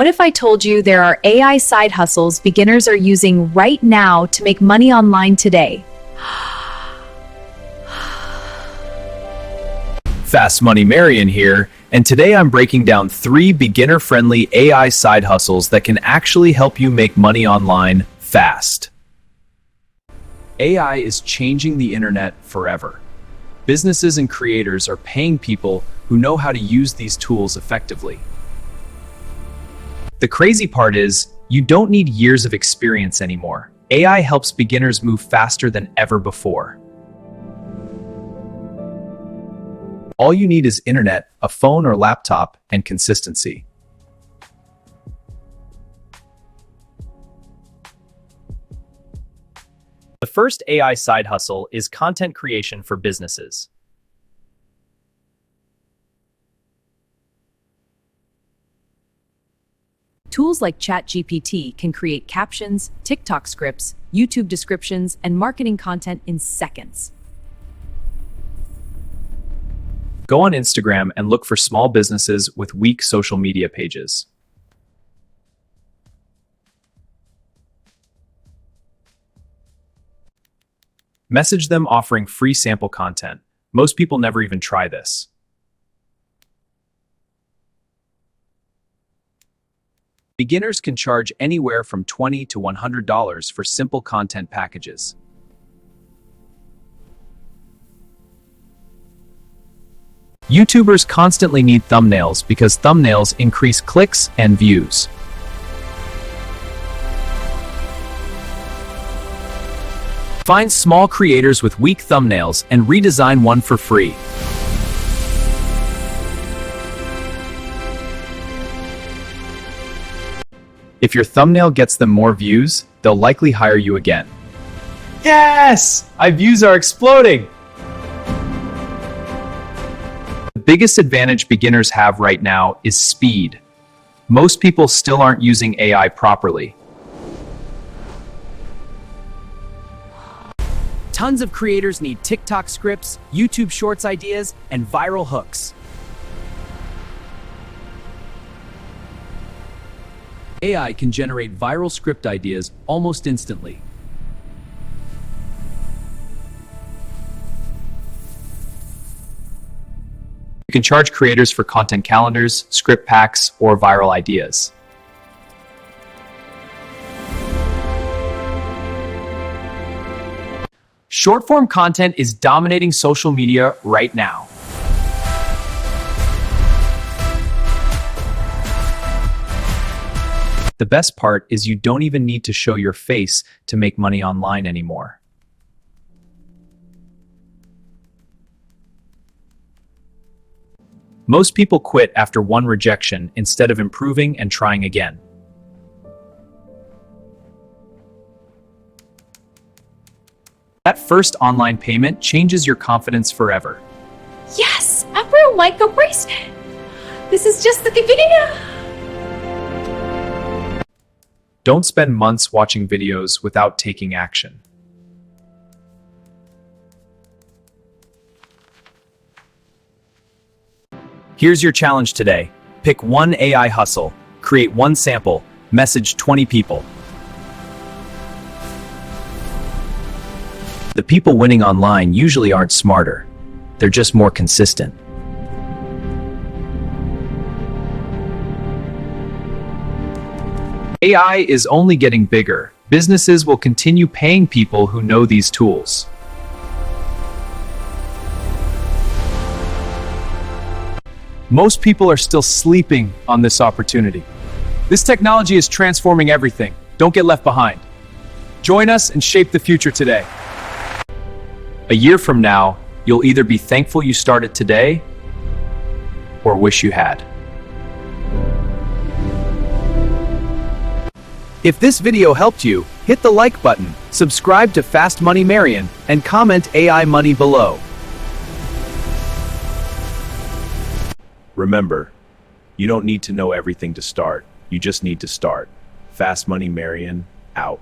What if I told you there are AI side hustles beginners are using right now to make money online today? Fast Money Marion here, and today I'm breaking down 3 beginner-friendly AI side hustles that can actually help you make money online fast. AI is changing the internet forever. Businesses and creators are paying people who know how to use these tools effectively. The crazy part is, you don't need years of experience anymore. AI helps beginners move faster than ever before. All you need is internet, a phone or laptop, and consistency. The first AI side hustle is content creation for businesses. Tools like ChatGPT can create captions, TikTok scripts, YouTube descriptions, and marketing content in seconds. Go on Instagram and look for small businesses with weak social media pages. Message them offering free sample content. Most people never even try this. Beginners can charge anywhere from $20 to $100 for simple content packages. YouTubers constantly need thumbnails because thumbnails increase clicks and views. Find small creators with weak thumbnails and redesign one for free. If your thumbnail gets them more views, they'll likely hire you again. Yes! My views are exploding! The biggest advantage beginners have right now is speed. Most people still aren't using AI properly. Tons of creators need TikTok scripts, YouTube Shorts ideas, and viral hooks. AI can generate viral script ideas almost instantly. You can charge creators for content calendars, script packs, or viral ideas. Short-form content is dominating social media right now. The best part is you don't even need to show your face to make money online anymore. Most people quit after one rejection instead of improving and trying again. That first online payment changes your confidence forever. Yes, April like a bracelet. This is just the beginning. Don't spend months watching videos without taking action. Here's your challenge today. Pick one AI hustle, create one sample, message 20 people. The people winning online usually aren't smarter. They're just more consistent. AI is only getting bigger. Businesses will continue paying people who know these tools. Most people are still sleeping on this opportunity. This technology is transforming everything. Don't get left behind. Join us and shape the future today. A year from now, you'll either be thankful you started today or wish you had. If this video helped you, hit the like button, subscribe to Fast Money Marion, and comment AI money below. Remember, you don't need to know everything to start. You just need to start. Fast Money Marion, out.